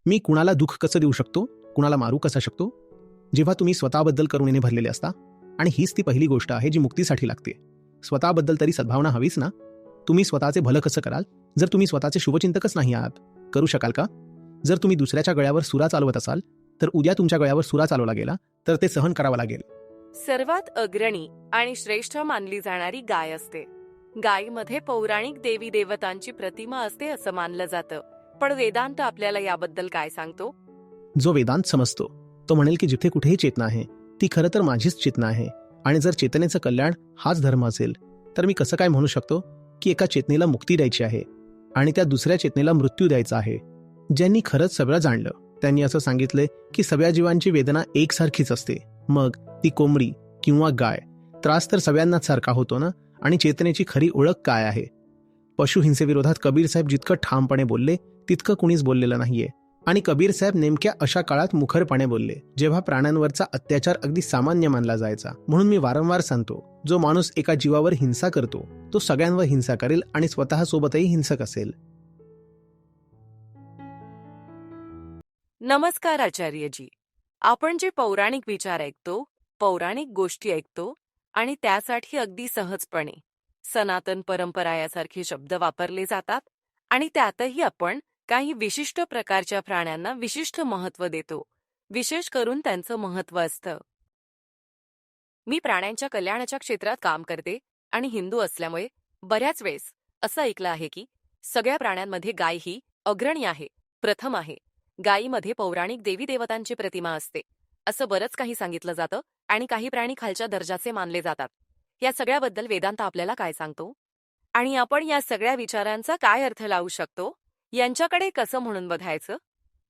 मी कुणाला दुःख कसं देऊ शकतो, कुणाला मारू कसा शकतो? जेव्हा तुम्ही स्वतःबद्दल करुणेने भरलेले असता, आणि हीच ती पहिली गोष्ट आहे जी मुक्तीसाठी लागते. स्वतःबद्दल तरी सद्भावना हवीच ना. तुम्ही स्वतःचे भलं कसं कराल जर तुम्ही स्वतःचे शुभचिंतकच नाही आहात? करू शकाल का? जर तुम्ही दुसऱ्याच्या गळ्यावर सुरा चालवत असाल तर उद्या तुमच्या गळ्यावर सुरा चालवला गेला तर ते सहन करावं लागेल. सर्वात अग्रणी आणि श्रेष्ठ मानली जाणारी गाय असते. गायीमध्ये पौराणिक देवी देवतांची प्रतिमा असते असं मानलं जातं. पण वेदांत आपल्याला याबद्दल काय सांगतो? जो वेदांत समजतो तो म्हणेल की जिथे कुठेही चेतना आहे ती खरं तर माझीच चेतना आहे. आणि जर चेतनेचं कल्याण हाच धर्म असेल तर मी कसं काय म्हणू शकतो की एका चेतनेला मुक्ती द्यायची आहे आणि त्या दुसऱ्या चेतनेला मृत्यू द्यायचा आहे? ज्यांनी खरंच सगळं जाणलं त्यांनी असं सांगितले की सगळ्या जीवांची वेदना एकसारखीच असते. मग ती कोंबडी किंवा गाय, त्रास तर सगळ्यांनाच सारखा होतो ना. आणि चेतनेची खरी ओळख काय आहे? पशुहिंसेविरोधात कबीर साहेब जितकं ठामपणे बोलले तितकं कुणीच बोललेलं नाहीये. आणि कबीर साहेब नेमक्या अशा काळात मुखरपणे बोलले जेव्हा प्राण्यांवरचा अत्याचार अगदी सामान्य मानला जायचा. म्हणून मी वारंवार सांगतो, जो माणूस एका जीवावर हिंसा करतो तो सगळ्यांवर हिंसा करेल आणि स्वतःसोबतही हिंसक असेल. नमस्कार आचार्यजी. आपण जे पौराणिक विचार ऐकतो, पौराणिक गोष्टी ऐकतो आणि त्यासाठी अगदी सहजपणे सनातन परंपरा यासारखे शब्द वापरले जातात आणि त्यातही आपण काही विशिष्ट प्रकारच्या प्राण्यांना विशिष्ट महत्त्व देतो. विशेष करून त्यांचं महत्त्व असतं. मी प्राण्यांच्या कल्याणाच्या क्षेत्रात काम करते आणि हिंदू असल्यामुळे बऱ्याच वेळेस असं ऐकलं आहे की सगळ्या प्राण्यांमध्ये गाय ही अग्रणी आहे, प्रथम आहे. गायीमध्ये पौराणिक देवी देवतांची प्रतिमा असते असं बरंच काही सांगितलं जातं आणि काही प्राणी खालच्या दर्जाचे मानले जातात. या सगळ्याबद्दल वेदांत आपल्याला काय सांगतो आणि आपण या सगळ्या विचारांचा काय अर्थ लावू शकतो? यांच्याकडे कसं म्हणून बघायचं?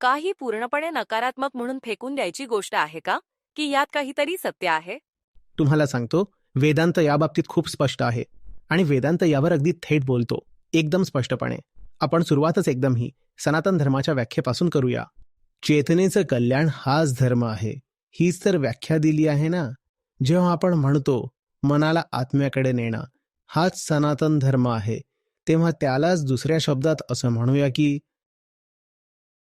काही पूर्णपणे नकारात्मक म्हणून फेकून द्यायची गोष्ट आहे का, की यात काहीतरी सत्य आहे? तुम्हाला सांगतो, वेदांत याबाबतीत खूप स्पष्ट आहे आणि वेदांत यावर अगदी थेट बोलतो, एकदम स्पष्टपणे. आपण सुरुवातच एकदम ही सनातन धर्माच्या व्याख्येपासून करूया. चेतनेचं कल्याण हाच धर्म आहे, हीच तर व्याख्या दिली आहे ना. जेव्हा आपण म्हणतो मनाला आत्म्याकडे नेणं हाच सनातन धर्म आहे, तेव्हा त्यालाच दुसऱ्या शब्दात असं म्हणूया की,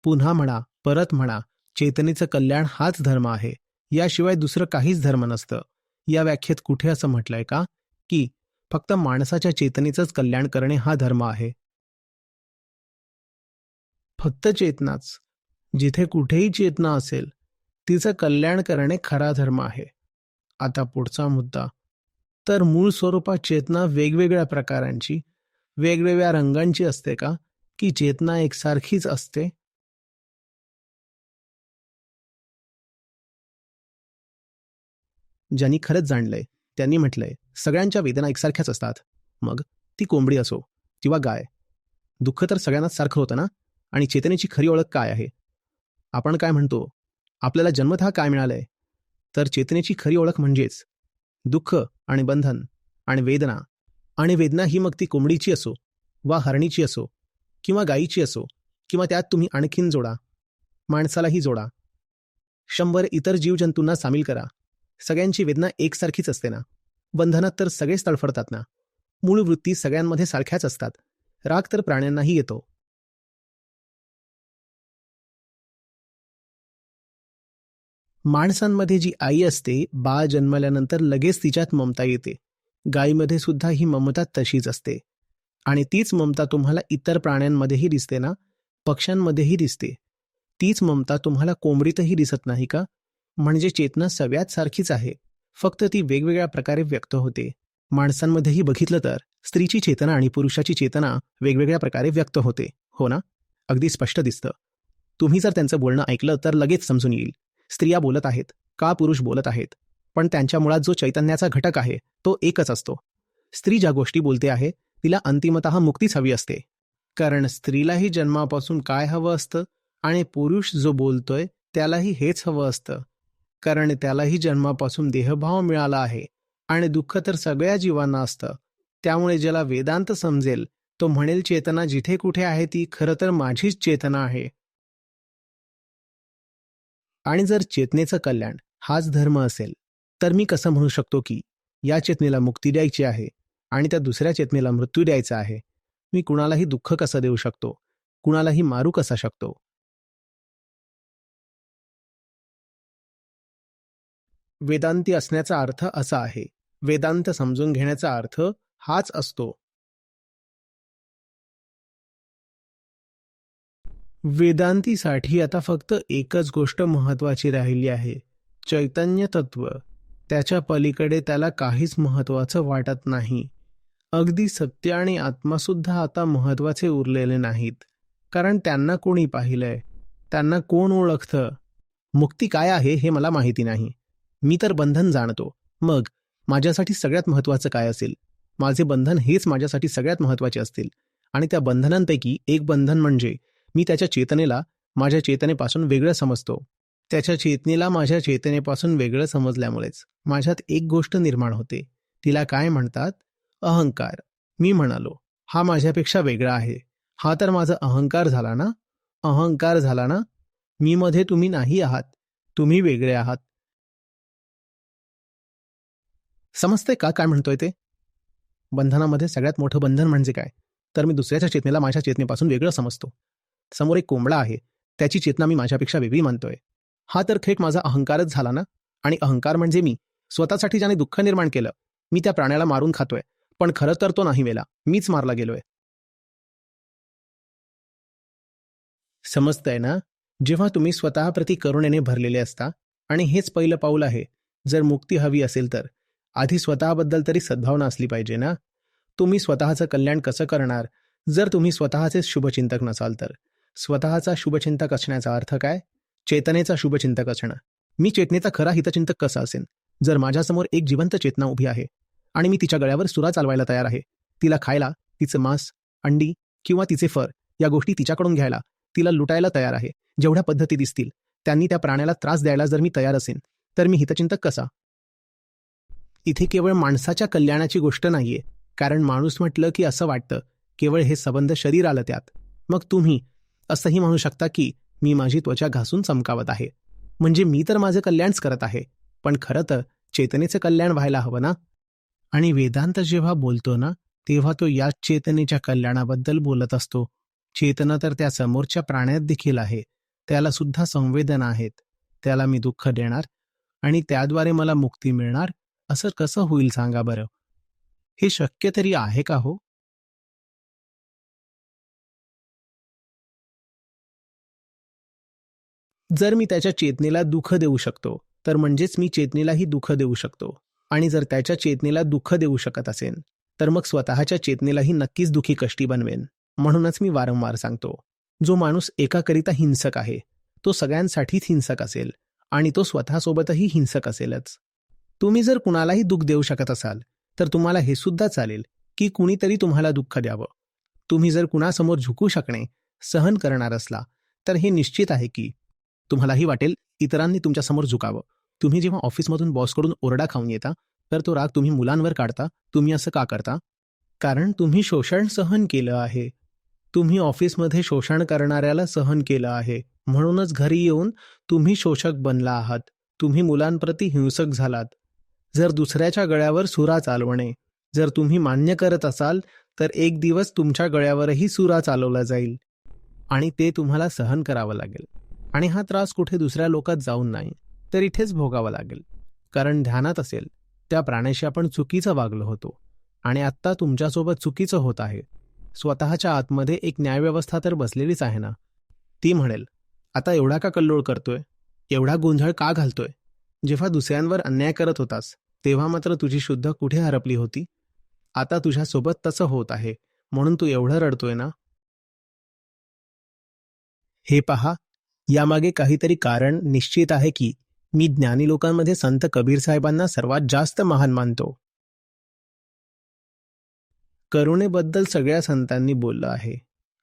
पुन्हा म्हणा, परत म्हणा, चेतनेचं कल्याण हाच धर्म आहे, याशिवाय दुसरं काहीच धर्म नसतं. या व्याख्येत कुठे असं म्हटलंय का की फक्त माणसाच्या चेतनेचंच कल्याण करणे हा धर्म आहे? फक्त चेतनाच. जिथे कुठेही चेतना असेल तिचं कल्याण करणे खरा धर्म आहे. आता पुढचा मुद्दा, तर मूळ स्वरूपात चेतना वेगवेगळ्या प्रकारांची, वेगवेगळ्या रंगांची असते का, की चेतना एकसारखीच असते? ज्यांनी खरंच जाणलंय त्यांनी म्हटलंय सगळ्यांच्या वेदना एकसारख्याच असतात. मग ती कोंबडी असो किंवा गाय, दुःख तर सगळ्यांनाच सारखं होतं ना. आणि चेतनेची खरी ओळख काय आहे? आपण काय म्हणतो, आपल्याला जन्मतः काय मिळालंय? तर चेतनेची खरी ओळख म्हणजेच दुःख आणि बंधन आणि वेदना. आणि वेदना ही मग ती कोंबडीची असो वा हरणीची असो किंवा गायीची असो, किंवा त्यात तुम्ही आणखीन जोडा, माणसालाही जोडा, 100 इतर जीवजंतूंना सामील करा, सगळ्यांची वेदना एकसारखीच असते ना. बंधनात तर सगळेच तडफडतात ना. मूळ वृत्ती सगळ्यांमध्ये सारख्याच असतात. राग तर प्राण्यांनाही येतो. माणसांमध्ये जी आई असते, बाळ जन्मल्यानंतर लगेच तिच्यात ममता येते. गायीमध्ये सुद्धा ही ममता तशीच असते. आणि तीच ममता तुम्हाला इतर प्राण्यांमध्येही दिसते ना, पक्ष्यांमध्येही दिसते. तीच ममता तुम्हाला कोंबडीतही दिसत नाही का? म्हणजे चेतना सगळ्यात सारखीच आहे, फक्त ती वेगवेगळ्या प्रकारे व्यक्त होते. माणसांमध्येही बघितलं तर स्त्रीची चेतना आणि पुरुषाची चेतना वेगवेगळ्या प्रकारे व्यक्त होते, हो ना? अगदी स्पष्ट दिसतं. तुम्ही जर त्यांचं बोलणं ऐकलं तर लगेच समजून येईल, स्त्रिया बोलत आहेत का पुरुष बोलत आहेत. पण त्यांच्या मुळात जो चैतन्याचा घटक आहे तो एकच असतो. स्त्री ज्या गोष्टी बोलते आहे तिला अंतिमतः मुक्तीच हवी असते, कारण स्त्रीलाही जन्मापासून काय हवं असतं आणि पुरुष जो बोलतोय त्यालाही हेच हवं असतं, कारण त्यालाही जन्मापासून देहभाव मिळाला आहे. आणि दुःख तर सगळ्या जीवांना असतं. त्यामुळे ज्याला वेदांत समजेल तो म्हणेल चेतना जिथे कुठे आहे ती खरं तर माझीच चेतना आहे. आणि जर चेतनेचं कल्याण हाच धर्म असेल तर मी कसं म्हणू शकतो की या चेतनेला मुक्ती द्यायची आहे आणि त्या दुसऱ्या चेतनेला मृत्यू द्यायचा आहे? मी कुणालाही दुःख कसं देऊ शकतो, कुणालाही मारू कसा शकतो? वेदांती असण्याचा अर्थ असा आहे. वेदांत समजून घेण्याचा अर्थ हाच असतो. वेदांतीसाठी आता फक्त एकच गोष्ट महत्वाची राहिली आहे, चैतन्य तत्व. त्याच्या पलीकडे त्याला काहीच महत्वाचं वाटत नाही. अगदी सत्य आणि आत्मासुद्धा आता महत्वाचे उरलेले नाहीत, कारण त्यांना कोणी पाहिलंय, त्यांना कोण ओळखतं. मुक्ती काय आहे हे मला माहिती नाही. मी तर बंधन जाणतो. मग माझ्यासाठी सगळ्यात महत्वाचं काय असेल? माझे बंधन हेच माझ्यासाठी सगळ्यात महत्वाचे असतील. आणि त्या बंधनांपैकी एक बंधन म्हणजे मी त्याच्या चेतनेला माझ्या चेतनेपासून वेगळं समजतो. त्याच्या चेतनेला माझ्या चेतनेपासून वेगळं समजल्यामुळेच माझ्यात एक गोष्ट निर्माण होते. तिला काय म्हणतात? अहंकार. मी म्हणालो, हा माझ्यापेक्षा वेगळा आहे. हा तर माझा अहंकार झाला ना. अहंकार झाला ना. मी मध्ये तुम्ही नाही आहात, तुम्ही वेगळे आहात. समजतंय का काय म्हणतोय ते? बंधनामध्ये सगळ्यात मोठं बंधन म्हणजे काय? तर मी दुसऱ्याच्या चेतनेला माझ्या चेतनेपासून वेगळं समजतो. समोर एक कोंबडा आहे, त्याची चेतना मी माझ्यापेक्षा वेगळी मानतोय. हा तर थेट माझा अहंकारच झाला ना. आणि अहंकार म्हणजे मी. स्वतःसाठी ज्याने दुःख निर्माण केलं, मी त्या प्राण्याला मारून खातोय, पण खरं तर तो नाही मेला, मीच मारला गेलोय. समजतंय ना? जेव्हा तुम्ही स्वतःप्रती करुणेने भरलेले असता, आणि हेच पहिलं पाऊल आहे. जर मुक्ती हवी असेल तर आधी स्वतःबद्दल तरी सद्भावना असली पाहिजे ना. तुम्ही स्वतःचं कल्याण कसं करणार जर तुम्ही स्वतःचेच शुभचिंतक नसाल तर? स्वतःचा शुभचिंतक असण्याचा अर्थ काय? चेतनेचा शुभचिंतक असणं. मी चेतनेचा खरा हितचिंतक कसा असेन? जर माझ्यासमोर एक जिवंत चेतना उभी आहे आणि मी तिच्या गळ्यावर सुरा चालवायला तयार आहे, तिला खायला, तिचं मांस, अंडी किंवा तिचे फर या गोष्टी तिच्याकडून घ्यायला, तिला लुटायला तयार आहे, जेवढ्या पद्धती दिसतील त्यांनी त्या प्राण्याला त्रास द्यायला जर मी तयार असेन, तर मी हितचिंतक कसा? इथे केवळ माणसाच्या कल्याणाची गोष्ट नाहीये, कारण माणूस म्हटलं की असं वाटतं केवळ हे संबंध शरीर आलं त्यात. मग तुम्ही असंही म्हणू शकता की मी माझी त्वचा घासून चमकावत आहे, म्हणजे मी तर माझं कल्याणच करत आहे, पण खरं तर चेतनेचं कल्याण व्हायला हवं ना. आणि वेदांत जेव्हा बोलतो ना, तेव्हा तो याच चेतनेच्या कल्याणाबद्दल बोलत असतो. चेतना तर त्या समोरच्या प्राण्यात देखील आहे, त्याला सुद्धा संवेदना आहेत. त्याला मी दुःख देणार आणि त्याद्वारे मला मुक्ती मिळणार, असं कसं होईल सांगा बरं? हे शक्य तरी आहे का हो? जर मी त्याच्या चेतनेला दुःख देऊ शकतो, तर म्हणजेच मी चेतनेलाही दुःख देऊ शकतो. आणि जर त्याच्या चेतनेला दुःख देऊ शकत असेन, तर मग स्वतःच्या चेतनेलाही नक्कीच दुःखी कष्टी बनवेन. म्हणूनच मी वारंवार सांगतो, जो माणूस एकाकरिता हिंसक आहे, तो सगळ्यांसाठीच हिंसक असेल आणि तो स्वतःसोबतही हिंसक असेलच. तुम्ही जर कुणालाही दुःख देऊ शकत असाल, तर तुम्हाला हे सुद्धा चालेल की कुणीतरी तुम्हाला दुःख द्यावं. तुम्ही जर कुणासमोर झुकू शकणे, सहन करणार असला, तर हे निश्चित आहे की तुम्हालाही वाटेल इतरांनी तुमच्यासमोर झुकावं. तुम्ही जेव्हा ऑफिसमधून बॉसकडून ओरडा खाऊन येता, तर तो राग तुम्ही मुलांवर काढता. तुम्ही असं का करता? कारण तुम्ही शोषण सहन केलं आहे. तुम्ही ऑफिसमध्ये शोषण करणाऱ्याला सहन केलं आहे. म्हणूनच घरी येऊन तुम्ही शोषक बनला आहात. तुम्ही मुलांप्रती हिंसक झालात. जर दुसऱ्याच्या गळ्यावर सुरा चालवणे जर तुम्ही मान्य करत असाल, तर एक दिवस तुमच्या गळ्यावरही सुरा चालवला जाईल आणि ते तुम्हाला सहन करावं लागेल. आणि हा त्रास कुठे दुसऱ्या लोकात जाऊन नाही, तर इथेच भोगावा लागेल. कारण ध्यानात असेल, त्या प्राण्याशी आपण चुकीचं वागलो होतो आणि आत्ता तुमच्यासोबत चुकीचं होत आहे. स्वतःच्या आतमध्ये एक न्यायव्यवस्था तर बसलेलीच आहे ना. ती म्हणेल, आता एवढा का कल्लोळ करतोय, एवढा गोंधळ का घालतोय? जेव्हा दुसऱ्यांवर अन्याय करत होतास, तेव्हा मात्र तुझी शुद्ध कुठे हरपली होती? आता तुझ्यासोबत तसं होत आहे, म्हणून तू एवढं रडतोय ना. हे पहा, यामागे काहीतरी कारण निश्चित आहे की मी ज्ञानी लोकांमध्ये संत कबीर साहेबांना सर्वात जास्त महान मानतो. करुणेबद्दल सगळ्या संतांनी बोललं आहे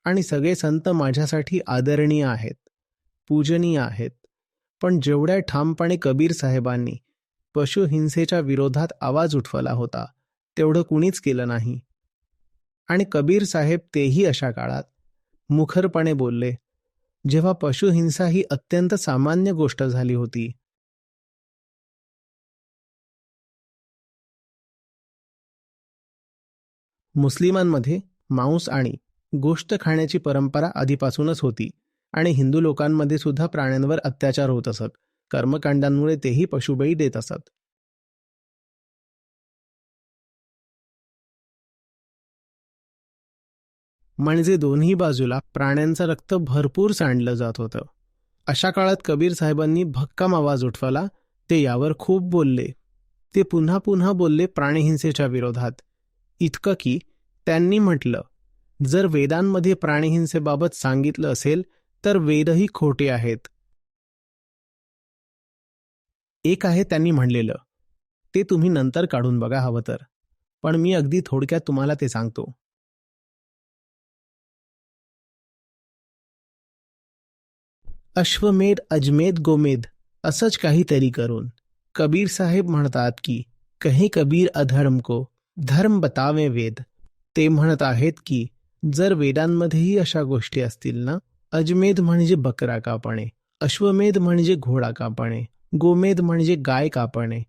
आणि सगळे संत माझ्यासाठी आदरणीय आहेत, पूजनीय आहेत. पण जेवढ्या ठामपणे कबीर साहेबांनी पशुहिंसेच्या विरोधात आवाज उठवला होता, तेवढं कुणीच केलं नाही. आणि कबीर साहेब तेही अशा काळात मुखरपणे बोलले, जेव्हा पशुहिंसा ही अत्यंत सामान्य गोष्ट झाली होती. मुस्लिमांमध्ये मांस आणि गोष्ट खाण्याची परंपरा आधीपासूनच होती आणि हिंदू लोकांमध्ये सुद्धा प्राण्यांवर अत्याचार होत असत, कर्मकांडांमुळे तेही पशुबळी देत असत. म्हणजे दोन्ही बाजूला प्राण्यांचं रक्त भरपूर सांडलं जात होतं. अशा काळात कबीर साहेबांनी भक्कम आवाज उठवला. ते यावर खूप बोलले. ते पुन्हा पुन्हा बोलले प्राणिहिंसेच्या विरोधात. इतकं की त्यांनी म्हटलं, जर वेदांमध्ये प्राणिहिंसेबाबत सांगितलं असेल तर वेदही खोटे आहेत. एक आहे त्यांनी म्हणलेलं, ते तुम्ही नंतर काढून बघा हवं तर, पण मी अगदी थोडक्यात तुम्हाला ते सांगतो. अश्वमेध अजमेध गोमेध असंच काहीतरी करून कबीर साहेब म्हणतात की कहीं कबीर अधर्म को धर्म बतावे वेद. ते म्हणत आहेत की जर वेदांमध्येही अशा गोष्टी असतील ना, अजमेध म्हणजे बकरा कापणे, अश्वमेध म्हणजे घोडा कापणे, गोमेध म्हणजे गाय कापणे,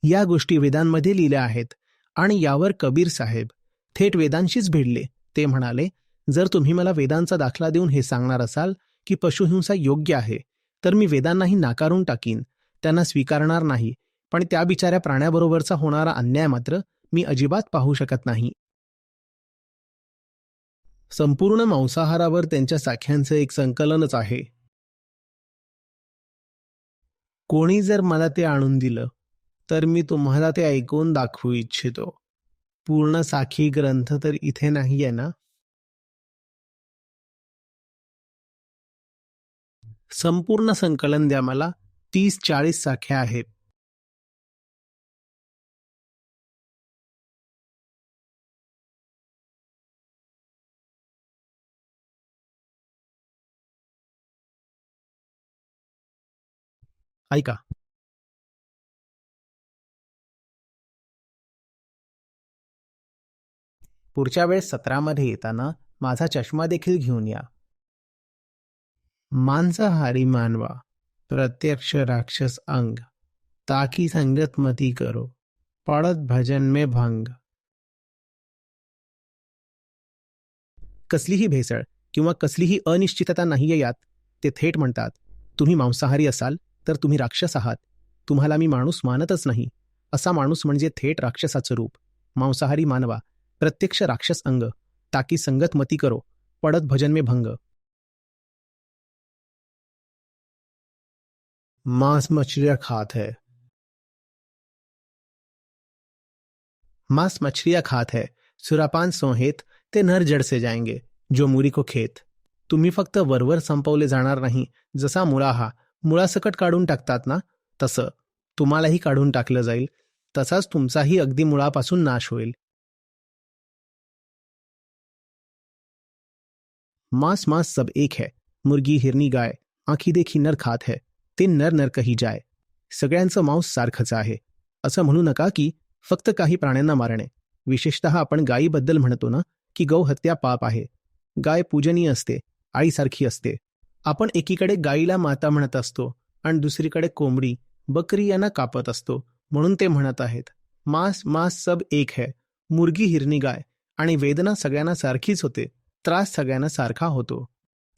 या गोष्टी वेदांमध्ये लिहिल्या आहेत. आणि यावर कबीर साहेब थेट वेदांशीच भिडले. ते म्हणाले, जर तुम्ही मला वेदांचा दाखला देऊन हे सांगणार असाल की पशुहिंसा योग्य आहे, तर मी वेदांनाही नाकारून टाकीन, त्यांना स्वीकारणार नाही. पण त्या बिचाऱ्या प्राण्याबरोबरचा होणारा अन्याय मात्र मी अजिबात पाहू शकत नाही. संपूर्ण मांसाहारावर त्यांच्या साख्यांचं एक संकलनच आहे. कोणी जर मला ते आणून दिलं तर मी तुम्हाला ते ऐकून दाखवू इच्छितो. पूर्ण साखी ग्रंथ तर इथे नाही आहे ना. संपूर्ण संकलन द्या मला. 30-40 साख्या आहेत. ऐका. पुढच्या वेळेस सत्रामध्ये येताना माझा चष्मा देखील घेऊन या. मांसाहारी मानवा प्रत्यक्ष राक्षस अंग, ताकी संगत मती करो, पडत भजन में भंग. कसलीही भेसळ किंवा कसलीही अनिश्चितता नाहीये यात. ते थेट म्हणतात, तुम्ही मांसाहारी असाल तर तुम्ही राक्षस आहात. तुम्हाला मी माणूस मानतच नाही. असा माणूस म्हणजे थेट राक्षसाचं रूप. मांसाहारी मानवा प्रत्यक्ष राक्षस अंग, ताकी संगत मती करो, पडत भजन में भंग. मांस मछलियां खात है. मांस मछलियां खात है. सुरापान सोहेत ते नर जड से जाएंगे, जो मुरी को खेत. तुम्ही फक्त वरवर संपवले जाणार नाही. जसा मुळा हा मुळासकट काढून टाकतात ना, तसं तुम्हालाही काढून टाकलं जाईल. तसाच तुमचाही अगदी मुळापासून नाश होईल. मांस मांस सब एक है. मुर्गी हिरनी गाय आखी देखी नर खात है, ते नर नर कही जाय. सगळ्यांचं मांस सारखंच आहे. असं म्हणू नका की फक्त काही प्राण्यांना मारणे. विशेषतः आपण गायीबद्दल म्हणतो ना की गौ हत्या पाप आहे. गाय पूजनीय असते, आईसारखी असते. आपण एकीकडे गायीला माता म्हणत असतो आणि दुसरीकडे कोंबडी बकरी यांना कापत असतो. म्हणून ते म्हणत आहेत, मांस मांस सब एक है. मुर्गी हिरनी गाय. आणि वेदना सगळ्यांना सारखीच होते, त्रास सगळ्यांना सारखा होतो.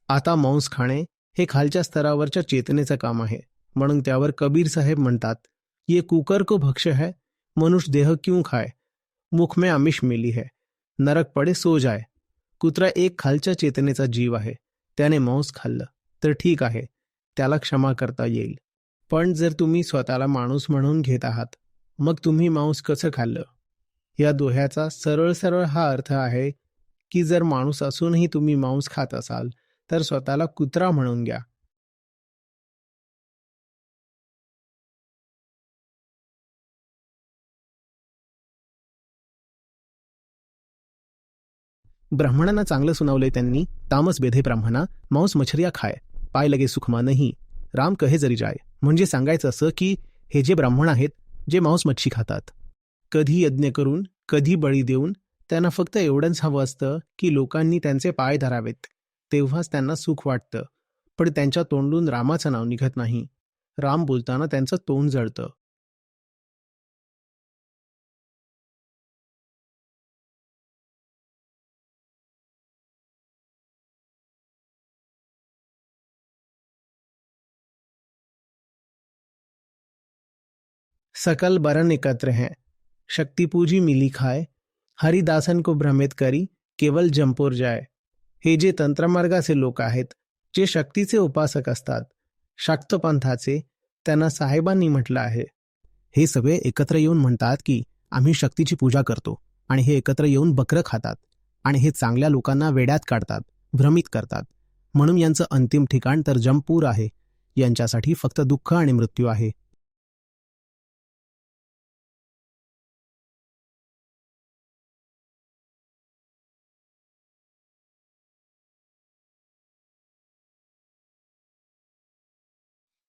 आता मांस खाणे हे खालच्या स्तरावरच्या चेतनेचं काम आहे. म्हणून त्यावर कबीर साहेब म्हणतात, ये कुकर को भक्ष्य है, मनुष्य देह क्यों खाए, मुख में आमिष मिली है, नरक पडे सो जाय. कुत्रा एक खालच्या चेतनेचा जीव आहे. त्याने मांस खाल्लं तर ठीक आहे, त्याला क्षमा करता येईल. पण जर तुम्ही स्वतःला माणूस म्हणून घेत आहात, मग तुम्ही मांस कसं खाल्लं? या दोह्याचा सरळ सरळ हा अर्थ आहे की जर माणूस असूनही तुम्ही मांस खात असाल तर स्वतःला कुत्रा म्हणून घ्या. ब्राह्मणांना चांगलं सुनावलंय त्यांनी. तामस बेधे ब्राह्मणा, मांस मछरिया खाय, पाय लगे सुखमा नाही, राम कहे जरी जाय. म्हणजे सांगायचं असं की हे जे ब्राह्मण आहेत, जे मांस मच्छी खातात, कधी यज्ञ करून कधी बळी देऊन त्यांना फक्त एवढंच हवं असतं की लोकांनी त्यांचे पाय धरावेत, तेव्हाच त्यांना सुख वाटतं. पण त्यांच्या तोंडून रामाचं नाव निघत नाही. राम बोलताना त्यांचं तोंड जळतं. सकल बरन एकत्र हैं, शक्ति पूजी मिली खाए, हरिदासन को भ्रमित करी केवळ जंपोर जाय. हे जे तंत्रमार्गाचे लोक आहेत, जे शक्तीचे उपासक असतात, शाक्त पंथाचे, त्यांना साहेबांनी म्हटलं आहे. हे सगळे एकत्र येऊन म्हणतात की आम्ही शक्तीची पूजा करतो, आणि हे एकत्र येऊन बकरं खातात, आणि हे चांगल्या लोकांना वेड्यात काढतात, भ्रमित करतात. म्हणून यांचं अंतिम ठिकाण तर जंपूर आहे. यांच्यासाठी फक्त दुःख आणि मृत्यू आहे.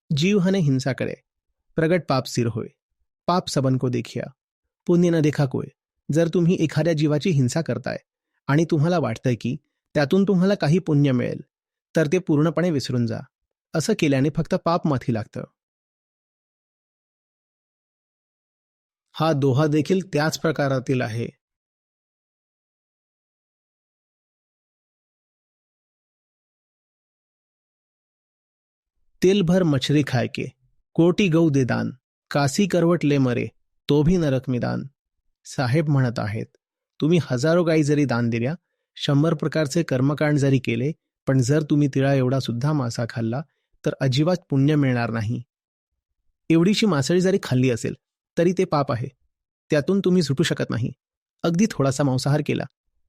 जीव हने हिंसा करे, प्रगट पाप सिर होय. पाप सबन को देखिया, पुण्य न देखा कोय. जर तुम्ही एखाद्या जीवाची हिंसा करताय आणि तुम्हाला वाटतंय की त्यातून तुम्हाला काही पुण्य मिळेल, तर ते पूर्णपणे विसरून जा. असं केल्याने फक्त पाप माथी लागतं. हा दोहा देखील त्याच प्रकारातील आहे. तेल भर मछरी खाय के, कोटी गौ दे दान, कासी करवट ले मरे, तो भी नरक मिदान. साहेब म्हणत आहेत, तुम्ही हजारो गायी जरी दान दिल्या, 100 प्रकारचे कर्मकांड जरी केले, पण जर तुम्ही तिळा एवढा सुद्धा मासा खाल्ला, तर अजिबात पुण्य मिळणार नाही. एवढीशी मासळी जरी खाल्ली असेल, तरी ते पाप आहे. त्यातून तुम्ही सुटू शकत नाही. अगदी थोडासा मांसाहार केला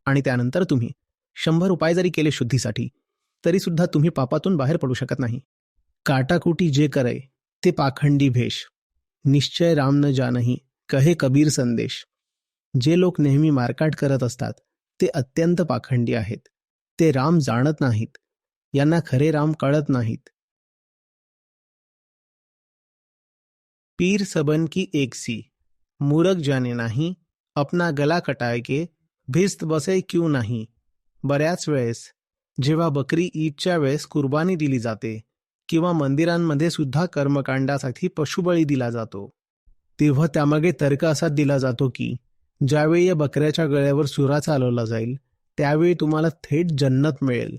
आणि त्यानंतर तुम्ही 100 उपाय जरी केले शुद्धीसाठी, तरी सुद्धा तुम्ही पापातून बाहेर पडू शकत नाही. काटाकुटी जे करे ते पाखंडी भेष, निश्चय राम न जानही, कहे कबीर संदेश. जे लोक नेहमी मारकाट करत असतात ते अत्यंत पाखंडी आहेत. ते राम जाणत नाहीत. यांना खरे राम कळत नाहीत. पीर सबन की एक सी, मूरख जाने नाही, अपना गला कटाय के, भिस्त बसे क्यों नाही. बऱ्याच वेळेस जेव्हा बकरी ईदच्या वेळेस कुर्बानी दिली जाते किंवा मंदिरांमध्ये सुद्धा कर्मकांडासाठी पशुबळी दिला जातो, तेव्हा त्यामागे तर्क असा दिला जातो की ज्यावेळी या बकऱ्याच्या गळ्यावर सुरा चालवला जाईल, त्यावेळी तुम्हाला थेट जन्नत मिळेल.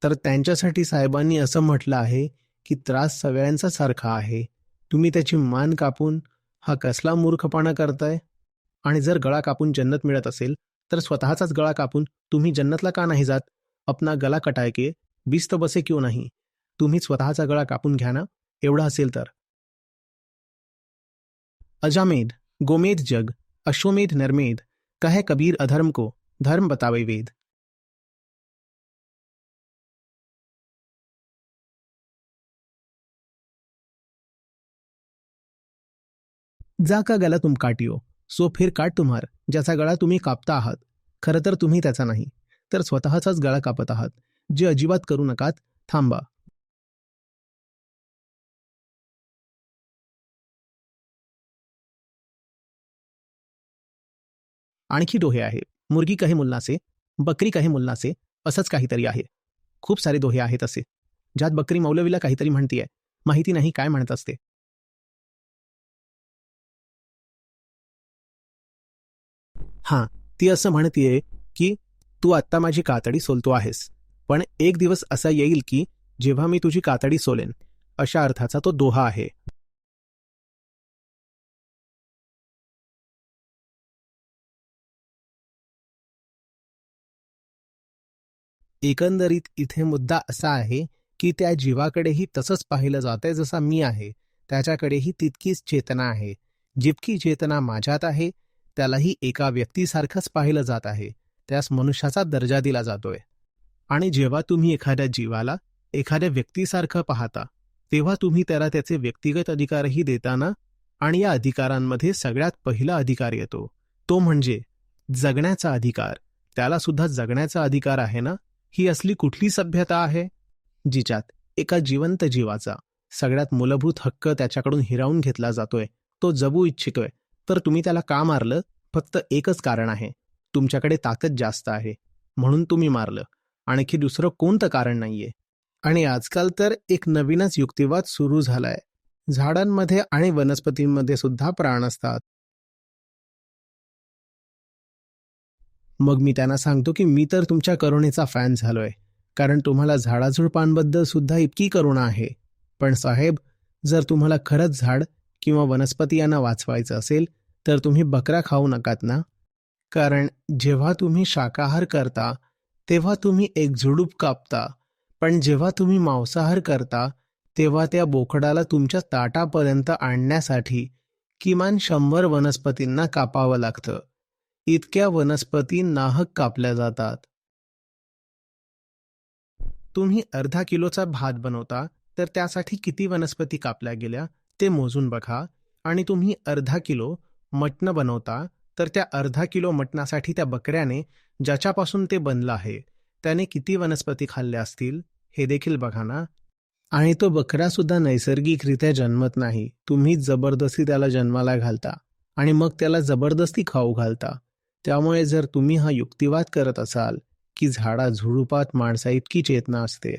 तर त्यांच्यासाठी साहेबांनी असं म्हटलं आहे की त्रास सगळ्यांचा सारखा आहे. तुम्ही त्याची मान कापून हा कसला मूर्खपणा करताय. आणि जर गळा कापून जन्नत मिळत असेल, तर स्वतःचाच गळा कापून तुम्ही जन्नतला का नाही जात. अपना गला कटाय के, बिस्त बसे क्यों नाही. तुम्ही स्वतःचा गळा कापून घ्या ना, एवढं असेल तर. अजामेध गोमेध जग, अश्वमेध नरमेध, कहे कबीर अधर्म को धर्म बतावे वेद. जा का गला तुम काटियो, सो फिर काट तुम्हार. ज्याचा गळा तुम्ही कापता आहात, खरं तर तुम्ही त्याचा नाही, तर स्वतःचाच गळा कापत आहात. जे अजिबात करू नकात. थांबा. आणखी दोहे आहे. मुर्गी कहे मुलनासे, बकरी कहे मुलनासे, असंच काहीतरी आहे. खूप सारे दोहे आहेत असे, ज्यात बकरी मौलवीला काहीतरी म्हणतीये, माहिती नाही काय म्हणत असते. हां, ती असं म्हणतीये की तू आत्ता माझी कातडी सोलतो आहेस, पण एक दिवस असा येईल की जेव्हा मी तुझी कातडी सोलेन. अशा अर्थाचा तो दोहा आहे. एकंदरीत इथे मुद्दा असा आहे की त्या जीवाकडेही तसंच पाहिलं जातंय जसा मी आहे. त्याच्याकडेही तितकीच चेतना आहे. जितकी चेतना माझ्यात आहे, त्यालाही एका व्यक्तीसारखंच पाहिलं जात आहे. त्यास मनुष्याचा दर्जा दिला जातोय. आणि जेव्हा तुम्ही एखाद्या जीवाला एखाद्या व्यक्तीसारखं पाहता, तेव्हा तुम्ही त्याला त्याचे व्यक्तिगत अधिकारही देताना, आणि या अधिकारांमध्ये सगळ्यात पहिला अधिकार येतो, तो म्हणजे जगण्याचा अधिकार. त्याला सुद्धा जगण्याचा अधिकार आहे ना. ही असली कुठली सभ्यता आहे जिच्यात एका जिवंत जीवाचा सगळ्यात मूलभूत हक्क त्याच्याकडून हिरावून घेतला जातोय. तो जगू इच्छितोय, तर तुम्ही त्याला का मारलं. फक्त एकच कारण आहे, तुमच्याकडे ताकद जास्त आहे म्हणून तुम्ही मारलं. आणखी दुसरं कोणतं कारण नाहीये. आणि आजकाल तर एक नवीनच युक्तिवाद सुरू झालाय. झाडांमध्ये आणि वनस्पतींमध्ये सुद्धा प्राण असतात. मग मी त्यांना सांगतो की मी तर तुमच्या करुणेचा फॅन झालोय, कारण तुम्हाला झाडाझुडपांबद्दल सुद्धा इतकी करुणा आहे. पण साहेब, जर तुम्हाला खरंच झाड किंवा वनस्पती यांना वाचवायचं असेल तर तुम्ही बकरा खाऊ नकात ना. कारण जेव्हा तुम्ही शाकाहार करता तेव्हा तुम्ही एक झुडूप कापता, पण जेव्हा तुम्ही मांसाहार करता तेव्हा त्या बोकडाला तुमच्या ताटापर्यंत आणण्यासाठी किमान 100 वनस्पतींना कापावं लागतं. इतक्या वनस्पती नाहक कापल्या जातात. तुम्ही अर्धा किलोचा भात बनवता तर त्यासाठी किती वनस्पती कापल्या गेल्या ते मोजून बघा. आणि तुम्ही अर्धा किलो मटण बनवता तर त्या अर्धा किलो मटणासाठी त्या बकऱ्याने ज्याच्यापासून ते बनलं आहे त्याने किती वनस्पती खाल्ल्या असतील हे देखील बघा ना. आणि तो बकरा सुद्धा नैसर्गिकरित्या जन्मत नाही. तुम्ही जबरदस्ती त्याला जन्माला घालता आणि मग त्याला जबरदस्ती खाऊ घालता. त्यामुळे जर तुम्ही हा युक्तिवाद करत असाल की झाडा झुडुपात माणसा इतकी चेतना असते,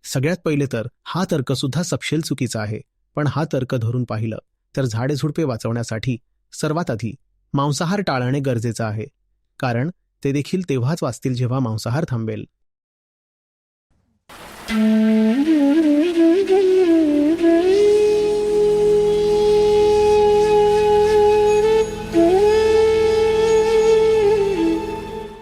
सगळ्यात पहिले तर हा तर्क सुद्धा सपशेल चुकीचा आहे. पण हा तर्क धरून पाहिलं तर झाडे झुडपे वाचवण्यासाठी सर्वात आधी मांसाहार टाळणे गरजेचं आहे. कारण ते देखील तेव्हाच वाचतील जेव्हा मांसाहार थांबेल.